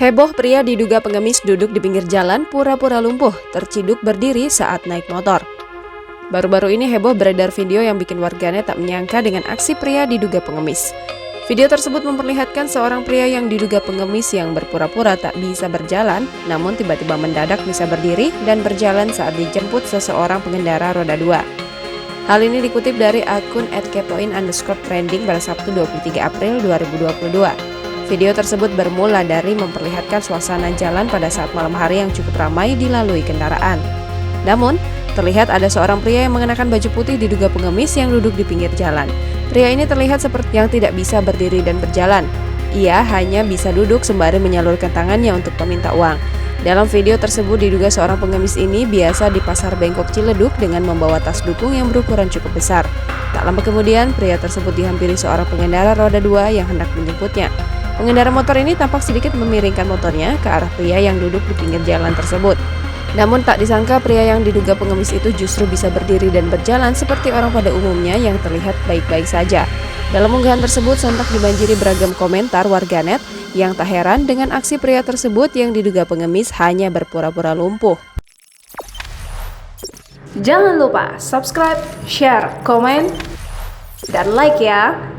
Heboh pria diduga pengemis duduk di pinggir jalan pura-pura lumpuh, terciduk berdiri saat naik motor. Baru-baru ini heboh beredar video yang bikin warganet tak menyangka dengan aksi pria diduga pengemis. Video tersebut memperlihatkan seorang pria yang diduga pengemis yang berpura-pura tak bisa berjalan, namun tiba-tiba mendadak bisa berdiri dan berjalan saat dijemput seseorang pengendara roda 2. Hal ini dikutip dari akun @kepoin_trending pada Sabtu 23 April 2022. Video tersebut bermula dari memperlihatkan suasana jalan pada saat malam hari yang cukup ramai dilalui kendaraan. Namun, terlihat ada seorang pria yang mengenakan baju putih diduga pengemis yang duduk di pinggir jalan. Pria ini terlihat seperti yang tidak bisa berdiri dan berjalan. Ia hanya bisa duduk sembari menyalurkan tangannya untuk meminta uang. Dalam video tersebut diduga seorang pengemis ini biasa di pasar Bengkok Ciledug dengan membawa tas dukung yang berukuran cukup besar. Tak lama kemudian, pria tersebut dihampiri seorang pengendara roda 2 yang hendak menjemputnya. Pengendara motor ini tampak sedikit memiringkan motornya ke arah pria yang duduk di pinggir jalan tersebut. Namun tak disangka pria yang diduga pengemis itu justru bisa berdiri dan berjalan seperti orang pada umumnya yang terlihat baik-baik saja. Dalam unggahan tersebut sontak dibanjiri beragam komentar warganet yang tak heran dengan aksi pria tersebut yang diduga pengemis hanya berpura-pura lumpuh. Jangan lupa subscribe, share, komen, dan like ya!